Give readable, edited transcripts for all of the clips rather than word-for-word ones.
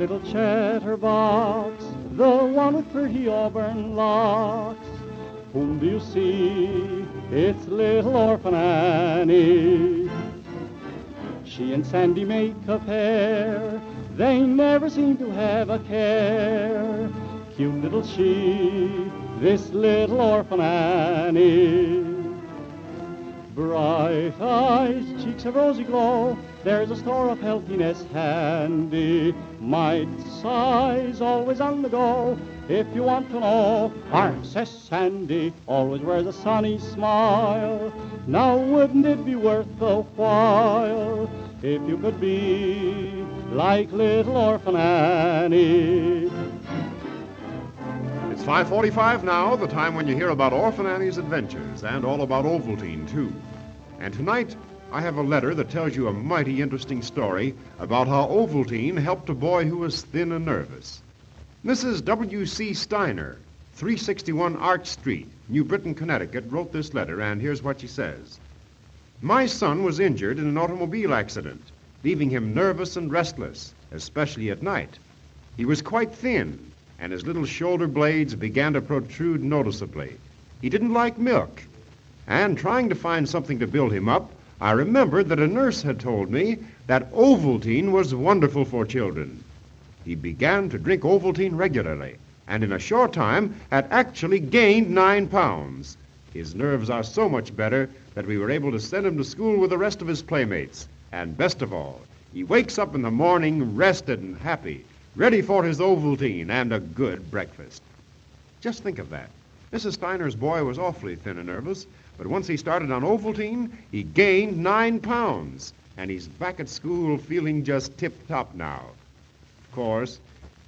little chatterbox, the one with pretty auburn locks. Whom do you see? It's little Orphan Annie. She and Sandy make a pair, they never seem to have a care. Cute little she, this little Orphan Annie. Bright eyes, cheeks of rosy glow, there's a store of healthiness handy. Might size, always on the go, if you want to know. Princess Sandy always wears a sunny smile. Now wouldn't it be worth the while if you could be like little Orphan Annie? It's 5:45 now, the time when you hear about Orphan Annie's adventures, and all about Ovaltine, too. And tonight, I have a letter that tells you a mighty interesting story about how Ovaltine helped a boy who was thin and nervous. Mrs. W.C. Steiner, 361 Arch Street, New Britain, Connecticut, wrote this letter, and here's what she says. My son was injured in an automobile accident, leaving him nervous and restless, especially at night. He was quite thin, and his little shoulder blades began to protrude noticeably. He didn't like milk. And trying to find something to build him up, I remembered that a nurse had told me that Ovaltine was wonderful for children. He began to drink Ovaltine regularly, and in a short time had actually gained 9 pounds. His nerves are so much better that we were able to send him to school with the rest of his playmates. And best of all, he wakes up in the morning rested and happy, ready for his Ovaltine and a good breakfast. Just think of that. Mrs. Steiner's boy was awfully thin and nervous, but once he started on Ovaltine, he gained 9 pounds, and he's back at school feeling just tip-top now. Of course,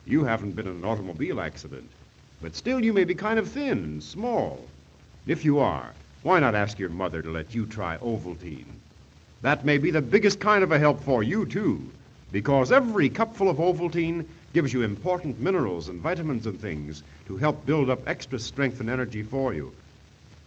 you haven't been in an automobile accident, but still you may be kind of thin and small. If you are, why not ask your mother to let you try Ovaltine? That may be the biggest kind of a help for you, too, because every cupful of Ovaltine gives you important minerals and vitamins and things to help build up extra strength and energy for you.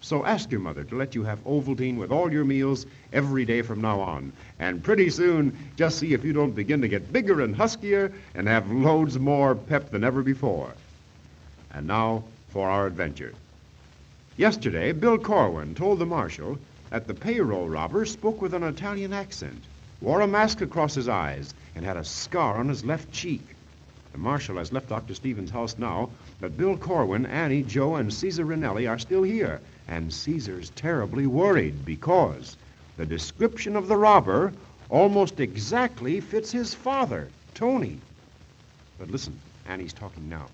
So ask your mother to let you have Ovaltine with all your meals every day from now on. And pretty soon, just see if you don't begin to get bigger and huskier and have loads more pep than ever before. And now for our adventure. Yesterday, Bill Corwin told the marshal that the payroll robber spoke with an Italian accent, wore a mask across his eyes, and had a scar on his left cheek. The marshal has left Dr. Stevens' house now, but Bill Corwin, Annie, Joe, and Caesar Rinelli are still here. And Caesar's terribly worried because the description of the robber almost exactly fits his father, Tony. But listen, Annie's talking now.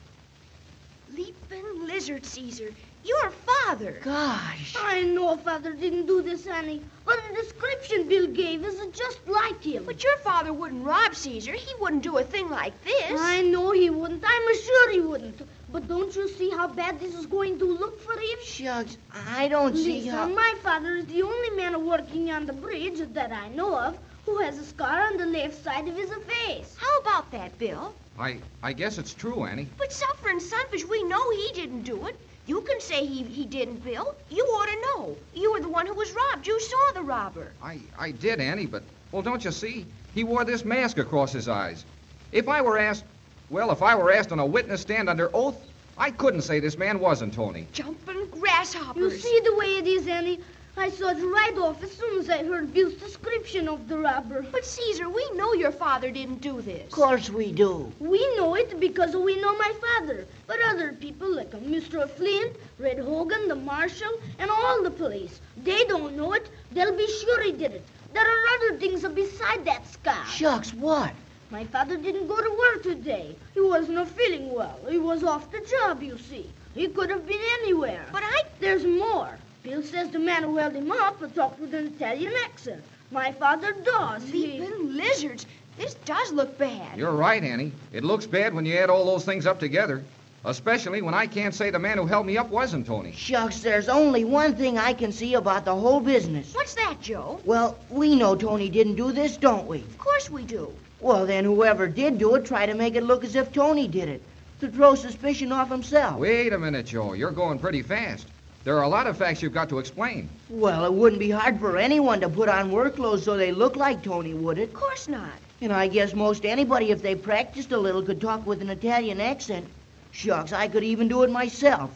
Leaping lizard, Caesar. Your father. Gosh. I know Father didn't do this, Annie, but the description Bill gave is just like him. But your father wouldn't rob Caesar. He wouldn't do a thing like this. I know he wouldn't. I'm sure he wouldn't. But don't you see how bad this is going to look for him? Shucks, I don't see how... Listen, my father is the only man working on the bridge that I know of who has a scar on the left side of his face. How about that, Bill? I guess it's true, Annie. But Suffering Sunfish, we know he didn't do it. You can say he didn't, Bill. You ought to know. You were the one who was robbed. You saw the robber. I did, Annie, but, well, don't you see? He wore this mask across his eyes. If I were asked on a witness stand under oath, I couldn't say this man wasn't Tony. Jumping grasshoppers. You see the way it is, Annie? I saw it right off as soon as I heard Bill's description of the robber. But, Caesar, we know your father didn't do this. Of course we do. We know it because we know my father. But other people like Mr. Flint, Red Hogan, the marshal, and all the police, they don't know it. They'll be sure he did it. There are other things beside that scar. Shucks, what? My father didn't go to work today. He wasn't feeling well. He was off the job, you see. He could have been anywhere. But There's more. Bill says the man who held him up talked with an Italian accent. My father does. Leaping lizards. This does look bad. You're right, Annie. It looks bad when you add all those things up together. Especially when I can't say the man who held me up wasn't Tony. Shucks, there's only one thing I can see about the whole business. What's that, Joe? Well, we know Tony didn't do this, don't we? Of course we do. Well, then whoever did do it tried to make it look as if Tony did it, to throw suspicion off himself. Wait a minute, Joe. You're going pretty fast. There are a lot of facts you've got to explain. Well, it wouldn't be hard for anyone to put on work clothes so they look like Tony, would it? Of course not. And I guess most anybody, if they practiced a little, could talk with an Italian accent. Shucks, I could even do it myself.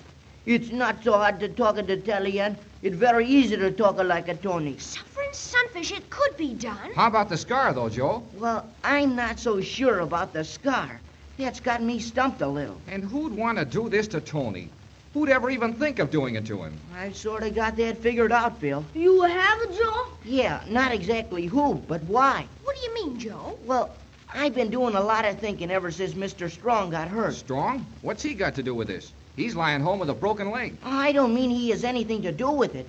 It's not so hard to talk an Italian. It's very easy to talk like a Tony. Suffering sunfish, it could be done. How about the scar, though, Joe? Well, I'm not so sure about the scar. That's got me stumped a little. And who'd want to do this to Tony? Who'd ever even think of doing it to him? I've sort of got that figured out, Bill. You have, Joe? Yeah, not exactly who, but why. What do you mean, Joe? Well, I've been doing a lot of thinking ever since Mr. Strong got hurt. Strong? What's he got to do with this? He's lying home with a broken leg. I don't mean he has anything to do with it.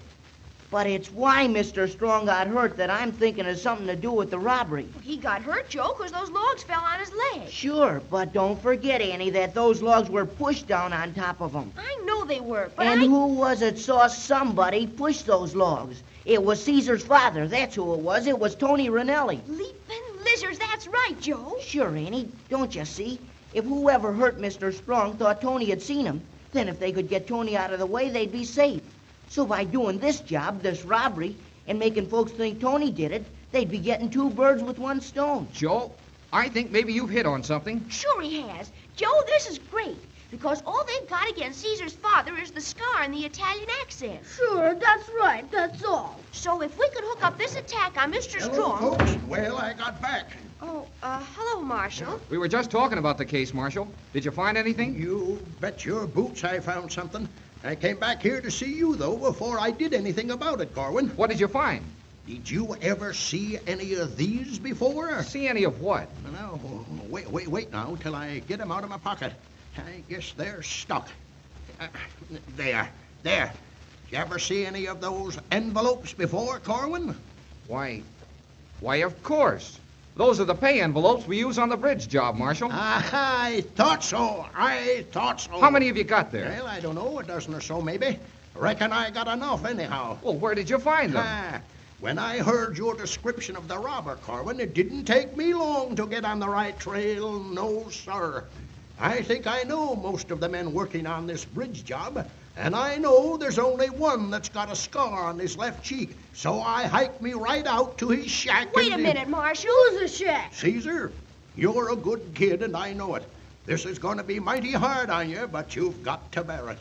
But it's why Mr. Strong got hurt that I'm thinking has something to do with the robbery. He got hurt, Joe, because those logs fell on his leg. Sure, but don't forget, Annie, that those logs were pushed down on top of him. I know they were, but And who was it saw somebody push those logs? It was Caesar's father, that's who it was. It was Tony Ranelli. Leaping lizards, that's right, Joe. Sure, Annie, don't you see? If whoever hurt Mr. Strong thought Tony had seen him, then if they could get Tony out of the way, they'd be safe. So by doing this job, this robbery, and making folks think Tony did it, they'd be getting two birds with one stone. Joe, I think maybe you've hit on something. Sure he has. Joe, this is great. Because all they've got against Caesar's father is the scar and the Italian accent. Sure, that's right, that's all. So if we could hook up this attack on Mr. Hello, Strong... folks. Well, I got back. Oh, hello, Marshal. We were just talking about the case, Marshal. Did you find anything? You bet your boots I found something. I came back here to see you, though, before I did anything about it, Corwin. What did you find? Did you ever see any of these before? See any of what? No, wait now till I get them out of my pocket. I guess they're stuck. There. Did you ever see any of those envelopes before, Corwin? Why, of course. Those are the pay envelopes we use on the bridge job, Marshal. I thought so. How many have you got there? Well, I don't know, a dozen or so, maybe. Reckon I got enough, anyhow. Well, where did you find them? When I heard your description of the robber, Corwin, it didn't take me long to get on the right trail. No, sir. I think I know most of the men working on this bridge job, and I know there's only one that's got a scar on his left cheek. So I hiked me right out to his shack. Wait a minute, Marshal. Who's the shack? Caesar, you're a good kid, and I know it. This is going to be mighty hard on you, but you've got to bear it.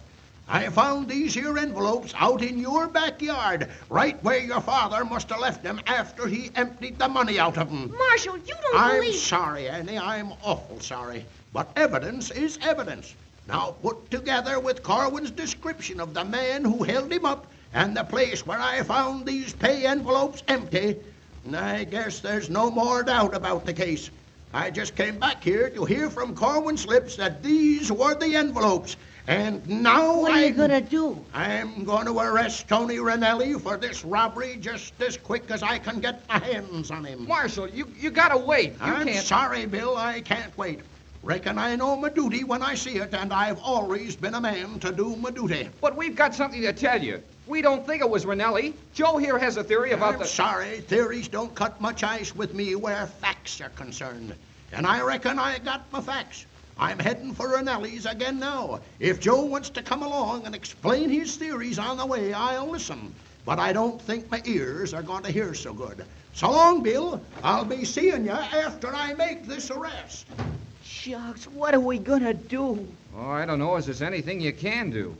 I found these here envelopes out in your backyard, right where your father must have left them after he emptied the money out of them. Marshal, you don't I'm believe... sorry, Annie. I'm awful sorry. But evidence is evidence. Now put together with Corwin's description of the man who held him up and the place where I found these pay envelopes empty, I guess there's no more doubt about the case. I just came back here to hear from Corwin's lips that these were the envelopes. And now What are you going to do? I'm going to arrest Tony Ranelli for this robbery just as quick as I can get my hands on him. Marshal, you gotta wait. I'm can't... sorry, Bill. I can't wait. Reckon I know my duty when I see it, and I've always been a man to do my duty. But we've got something to tell you. We don't think it was Ranelli. Joe here has a theory about I'm sorry. Theories don't cut much ice with me where facts are concerned. And I reckon I got my facts. I'm heading for Ranelli's again now. If Joe wants to come along and explain his theories on the way, I'll listen. But I don't think my ears are going to hear so good. So long, Bill. I'll be seeing you after I make this arrest. Shucks, what are we going to do? Oh, I don't know if there's anything you can do.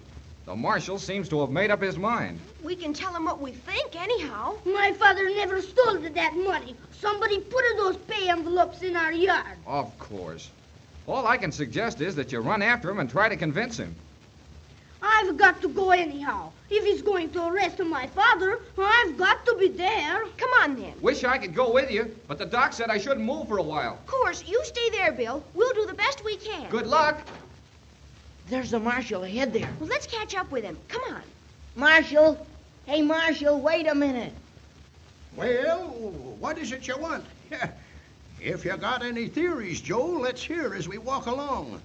The marshal seems to have made up his mind. We can tell him what we think, anyhow. My father never stole that money. Somebody put those pay envelopes in our yard. Of course. All I can suggest is that you run after him and try to convince him. I've got to go anyhow. If he's going to arrest my father, I've got to be there. Come on, then. Wish I could go with you, but the doc said I shouldn't move for a while. Of course, you stay there, Bill. We'll do the best we can. Good luck. There's the marshal ahead there. Well, let's catch up with him. Come on. Marshal! Hey, Marshal, wait a minute. Well, what is it you want? If you got any theories, Joe, let's hear as we walk along.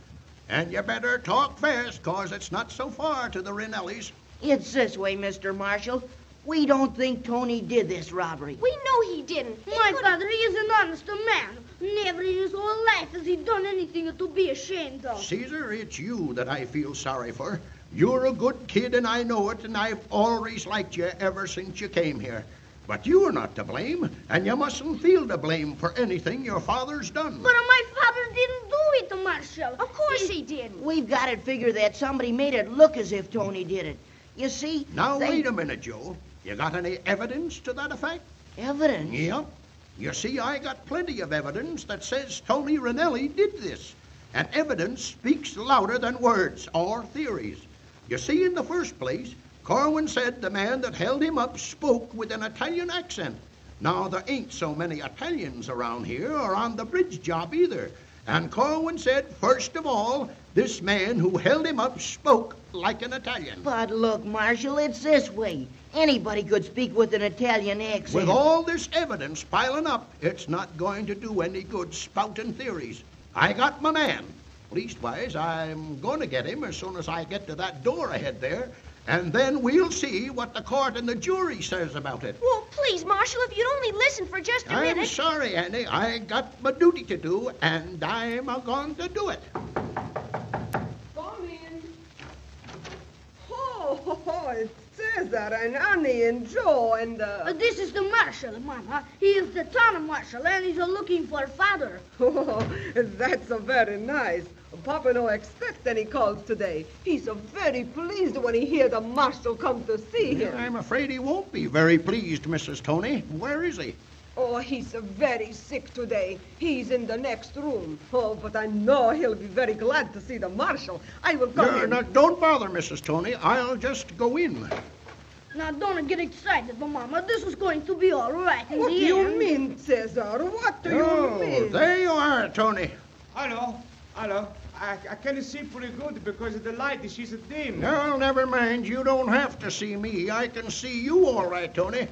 And you better talk fast, 'cause it's not so far to the Ranellis. It's this way, Mr. Marshal. We don't think Tony did this robbery. We know he didn't. My father is an honest man. Never in his whole life has he done anything to be ashamed of. Caesar, it's you that I feel sorry for. You're a good kid, and I know it, and I've always liked you ever since you came here. But you are not to blame, and you mustn't feel to blame for anything your father's done. But my father didn't do it, Marshal. Of course he didn't. We've got it figured that somebody made it look as if Tony did it. You see? Now, wait a minute, Joe. You got any evidence to that effect? Evidence? Yep. You see, I got plenty of evidence that says Tony Ranelli did this. And evidence speaks louder than words or theories. You see, in the first place, Corwin said the man that held him up spoke with an Italian accent. Now, there ain't so many Italians around here or on the bridge job either. And Corwin said, first of all, this man who held him up spoke like an Italian. But look, Marshal, it's this way. Anybody could speak with an Italian accent. With all this evidence piling up, it's not going to do any good spouting theories. I got my man. Leastwise, I'm going to get him as soon as I get to that door ahead there. And then we'll see what the court and the jury says about it. Well, please, Marshal, if you'd only listen for just a minute. I'm sorry, Annie. I got my duty to do, and I'm going to do it. Come in. Oh, it's Cesar and Annie and Joe and... This is the Marshal, Mama. He is the town Marshal, and he's looking for father. Oh, that's very nice. Papa no expect any calls today. He's very pleased when he hear the Marshal come to see him. I'm afraid he won't be very pleased, Mrs. Tony. Where is he? Oh, he's very sick today. He's in the next room. Oh, but I know he'll be very glad to see the Marshal. I will come in. Now, don't bother, Mrs. Tony. I'll just go in. Now, don't get excited, Mama. This is going to be all right in What do the you end. mean, Cesar? What do you Oh, mean? there you are, Tony. Hello. I can't see pretty good because of the light. She's dim. No, never mind. You don't have to see me. I can see you all right, Tony.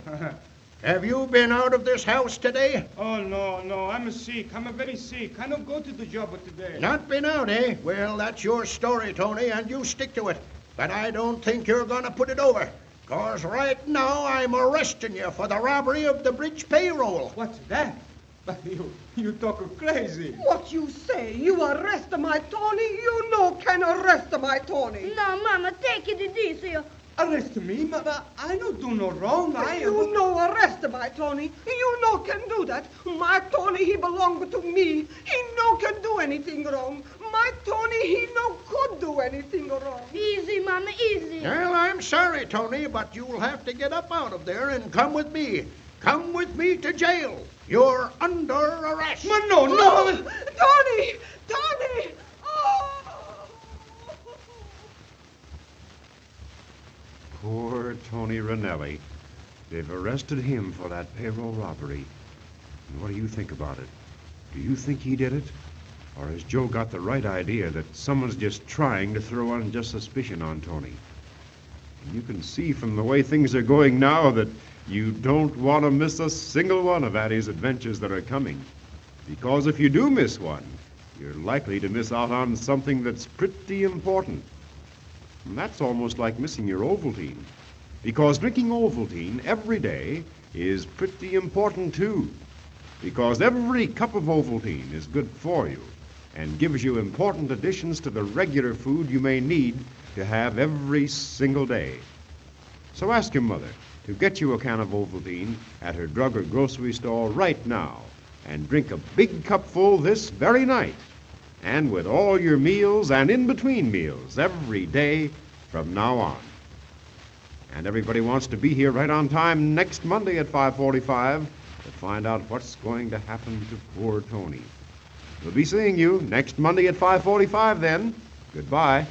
Have you been out of this house today? Oh, no. I'm sick. I'm very sick. I don't go to the job today. Not been out, eh? Well, that's your story, Tony, and you stick to it. But I don't think you're going to put it over. 'Cause right now I'm arresting you for the robbery of the bridge payroll. What's that? You talk crazy. What you say? You arrest my Tony? You no can arrest my Tony. No, Mama, take it easy. Arrest me? But I don't do no wrong. You no arrest my Tony. You no can do that. My Tony, he belong to me. He no can do anything wrong. My Tony, he no could do anything wrong. Easy, Mama, easy. Well, I'm sorry, Tony, but you'll have to get up out of there and come with me. Come with me to jail. You're under arrest. No. Tony! Tony! Oh! Poor Tony Ranelli. They've arrested him for that payroll robbery. And what do you think about it? Do you think he did it? Or has Joe got the right idea that someone's just trying to throw unjust suspicion on Tony? And you can see from the way things are going now that you don't want to miss a single one of Addie's adventures that are coming. Because if you do miss one, you're likely to miss out on something that's pretty important. And that's almost like missing your Ovaltine. Because drinking Ovaltine every day is pretty important, too. Because every cup of Ovaltine is good for you and gives you important additions to the regular food you may need to have every single day. So ask your mother to get you a can of Ovaltine at her drug or grocery store right now and drink a big cupful this very night. And with all your meals and in between meals every day from now on. And everybody wants to be here right on time next Monday at 5:45 to find out what's going to happen to poor Tony. We'll be seeing you next Monday at 5:45 then. Goodbye.